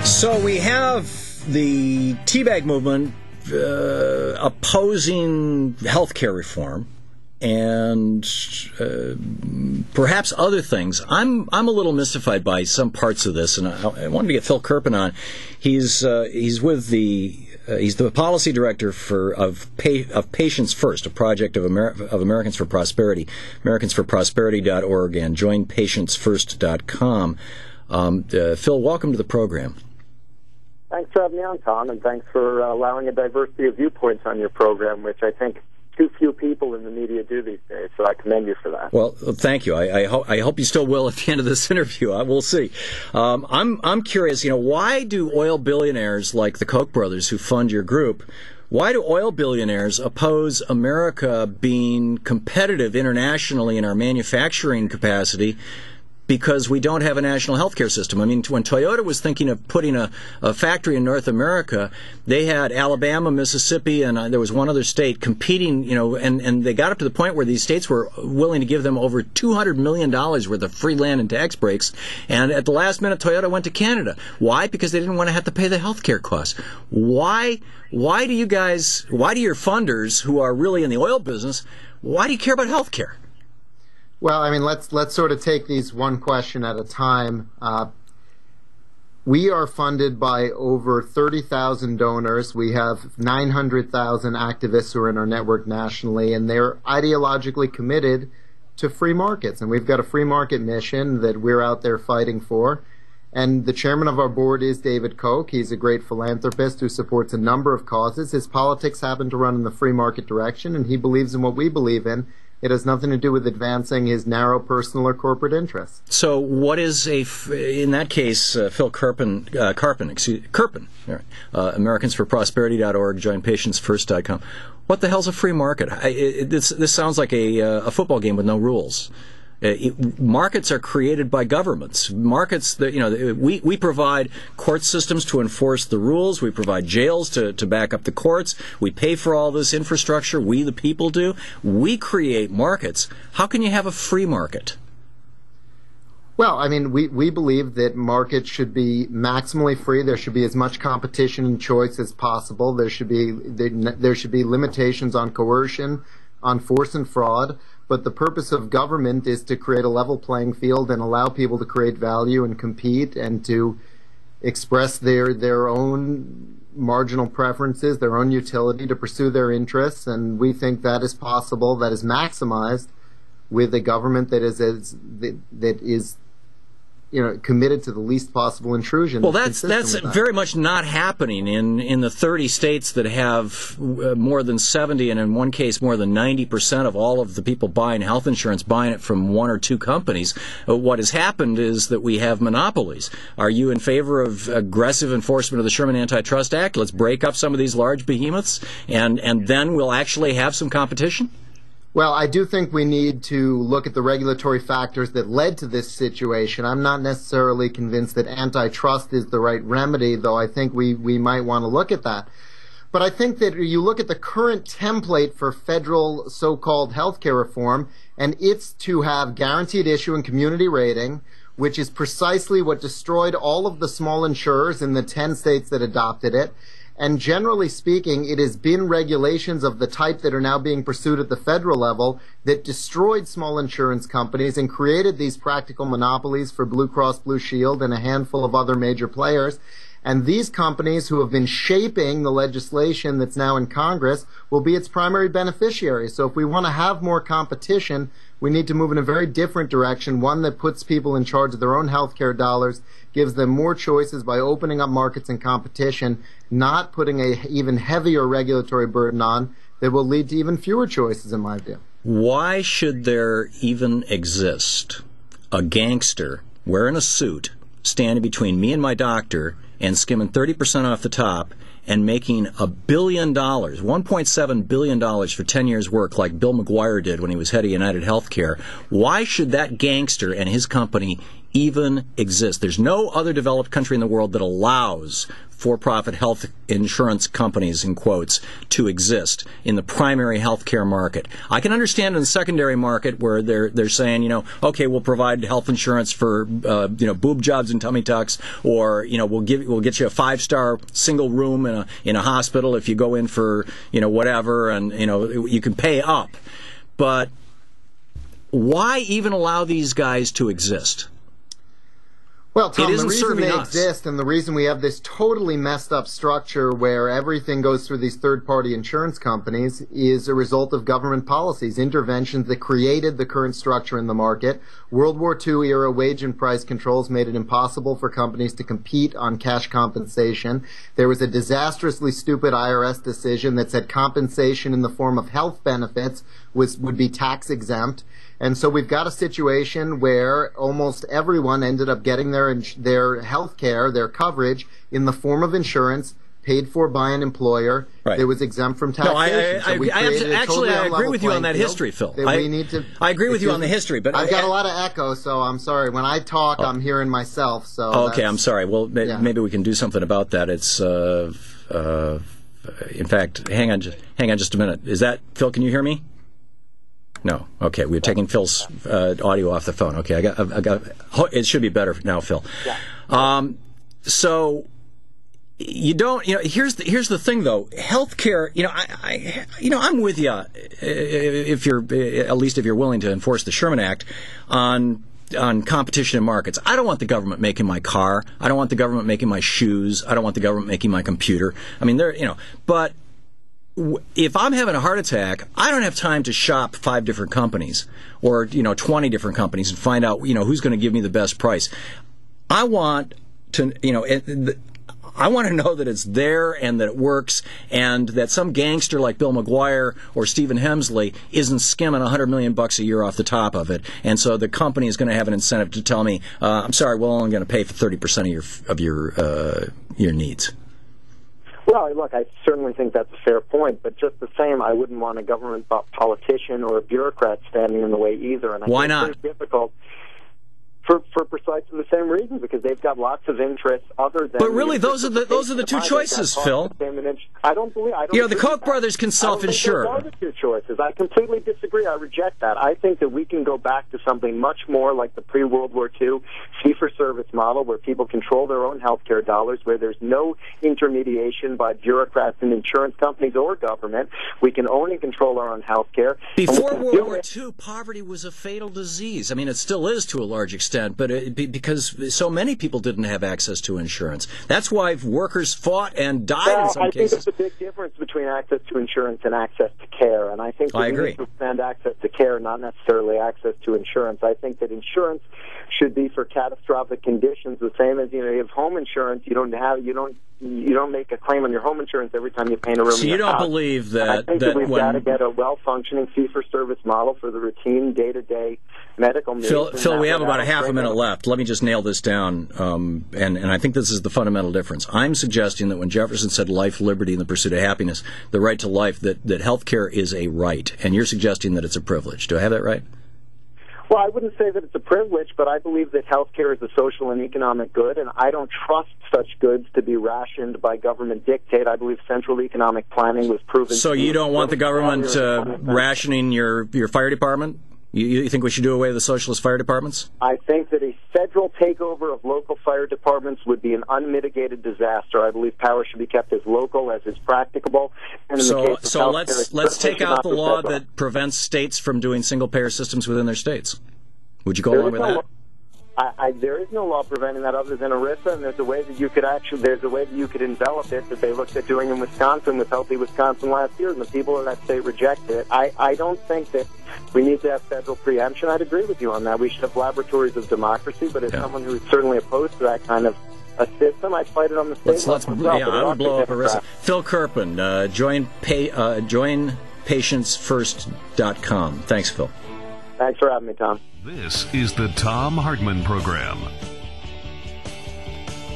So we have the teabag movement opposing healthcare reform and perhaps other things. I'm a little mystified by some parts of this, and I wanted to get Phil Kerpen on. He's the policy director of Patients First, a project of Americans for Prosperity, AmericansForProsperity.org, and JoinPatientsFirst.com. Phil, welcome to the program. Thanks for having me on, Thom, and thanks for allowing a diversity of viewpoints on your program, which I think too few people in the media do these days, so I commend you for that. Well, thank you. I hope you still will at the end of this interview. We'll see. I'm curious, why do oil billionaires like the Koch brothers who fund your group, why do oil billionaires oppose America being competitive internationally in our manufacturing capacity because we don't have a national healthcare system? I mean, when Toyota was thinking of putting a factory in North America, they had Alabama, Mississippi, and there was one other state competing, and they got up to the point where these states were willing to give them over $200 million worth of free land and tax breaks. And at the last minute, Toyota went to Canada. Why? Because they didn't want to have to pay the healthcare costs. Why do your funders, who are really in the oil business, why do you care about healthcare? Well, I mean, let's sort of take these one question at a time. We are funded by over 30,000 donors. We have 900,000 activists who are in our network nationally, and they're ideologically committed to free markets. And we've got a free market mission that we're out there fighting for. And the chairman of our board is David Koch. He's a great philanthropist who supports a number of causes. His politics happen to run in the free market direction, and he believes in what we believe in. It has nothing to do with advancing his narrow personal or corporate interests. So what is in that case, Phil Kerpen, AmericansForProsperity.org, JoinPatientsFirst.com. What the hell's a free market? This sounds like a football game with no rules. Markets are created by governments. Markets, we provide court systems to enforce the rules. We provide jails to back up the courts. We pay for all this infrastructure. We, the people, do. We create markets. How can you have a free market? Well, I mean, we believe that markets should be maximally free. There should be as much competition and choice as possible. There should be limitations on coercion, on force and fraud. But the purpose of government is to create a level playing field and allow people to create value and compete and to express their own marginal preferences, their own utility, to pursue their interests. And we think that is possible, that is maximized with a government that is committed to the least possible intrusion. Well, that's very much not happening in the 30 states that have more than 70, and in one case more than 90% of all of the people buying health insurance buying it from one or two companies. What has happened is that we have monopolies. Are you in favor of aggressive enforcement of the Sherman Antitrust Act? Let's break up some of these large behemoths, and then we'll actually have some competition? Well, I do think we need to look at the regulatory factors that led to this situation. I'm not necessarily convinced that antitrust is the right remedy, though I think we might want to look at that. But I think that you look at the current template for federal so-called healthcare reform, and it's to have guaranteed issue and community rating, which is precisely what destroyed all of the small insurers in the 10 states that adopted it. And generally speaking, it has been regulations of the type that are now being pursued at the federal level that destroyed small insurance companies and created these practical monopolies for Blue Cross Blue Shield and a handful of other major players. And these companies who have been shaping the legislation that's now in Congress will be its primary beneficiaries. So if we want to have more competition, we need to move in a very different direction, one that puts people in charge of their own healthcare dollars, gives them more choices by opening up markets and competition, not putting a even heavier regulatory burden on that will lead to even fewer choices, in my view. Why should there even exist a gangster wearing a suit standing between me and my doctor and skimming 30% off the top and making $1 billion, $1.7 billion for 10 years' work like Bill McGuire did when he was head of United Healthcare? Why should that gangster and his company even exist. There's no other developed country in the world that allows for-profit health insurance companies, in quotes, to exist in the primary healthcare market. I can understand in the secondary market where they're saying, okay, we'll provide health insurance for boob jobs and tummy tucks, or we'll get you a 5-star single room in a hospital if you go in for whatever, and you can pay up. But why even allow these guys to exist? Well, Tom, the reason they exist and the reason we have this totally messed up structure where everything goes through these third-party insurance companies is a result of government policies, interventions that created the current structure in the market. World War II era wage and price controls made it impossible for companies to compete on cash compensation. There was a disastrously stupid IRS decision that said compensation in the form of health benefits would be tax exempt. And so we've got a situation where almost everyone ended up getting their health care, their coverage, in the form of insurance paid for by an employer that was exempt from taxation. I agree with you on that history, Phil. I agree with you on the history, but I've got a lot of echo, so I'm sorry. When I talk, I'm hearing myself. So okay, I'm sorry. Well, maybe we can do something about that. It's in fact, hang on just a minute. Is that Phil? Can you hear me? No. Okay, we're taking Phil's audio off the phone. Okay, I got. It should be better now, Phil. Yeah. So you don't. Here's the thing, though. Healthcare. I'm with you. If you're at least if you're willing to enforce the Sherman Act on competition in markets. I don't want the government making my car. I don't want the government making my shoes. I don't want the government making my computer. I mean, but. If I'm having a heart attack, I don't have time to shop 5 different companies or 20 different companies and find out who's going to give me the best price. I want to know that it's there and that it works, and that some gangster like Bill McGuire or Stephen Hemsley isn't skimming $100 million a year off the top of it. And so the company is going to have an incentive to tell me, I'm sorry, we're only going to pay for 30% of your needs. Well, look, I certainly think that's a fair point, but just the same, I wouldn't want a government politician or a bureaucrat standing in the way either. And why not? It's very difficult for precisely the same reason, because they've got lots of interests other than. But really, those are the two choices, Phil. I don't believe. The Koch brothers can self-insure. Those are the two choices. I completely disagree. I reject that. I think that we can go back to something much more like the pre-World War II fee-for-service model, where people control their own health care dollars, where there's no intermediation by bureaucrats and insurance companies or government. We can own and control our own health care. Before World War II, poverty was a fatal disease. I mean, it still is to a large extent. But because so many people didn't have access to insurance. That's why workers fought and died in some cases. I think there's a big difference between access to insurance and access to care. And I think we need to expand access to care, not necessarily access to insurance. I think that insurance should be for catastrophic conditions, the same as you have home insurance. You don't make a claim on your home insurance every time you paint a room. So you don't believe that? I think that we've got to get a well-functioning fee-for-service model for the routine, day-to-day medical needs. Phil, we have about a half a minute left. Let me just nail this down, and I think this is the fundamental difference. I'm suggesting that when Jefferson said life, liberty, and the pursuit of happiness, the right to life, that health care is a right, and you're suggesting that it's a privilege. Do I have that right? Well, I wouldn't say that it's a privilege, but I believe that health care is a social and economic good, and I don't trust such goods to be rationed by government dictate. I believe central economic planning was proven. So you don't want the government rationing your fire department? You think we should do away with the socialist fire departments? I think that a federal takeover of local fire departments would be an unmitigated disaster. I believe power should be kept as local as is practicable. And so let's take out the law that prevents states from doing single-payer systems within their states. Would you go along with that? There is no law preventing that other than ERISA, and there's a way that you could envelop it that they looked at doing in Wisconsin with Healthy Wisconsin last year, and the people in that state rejected it. I don't think that we need to have federal preemption. I'd agree with you on that. We should have laboratories of democracy, but as someone who is certainly opposed to that kind of a system, I'd fight it on the state level. I would blow up ERISA. Phil Kerpen, joinpatientsfirst.com. Thanks, Phil. Thanks for having me, Tom. This is the Thom Hartmann Program.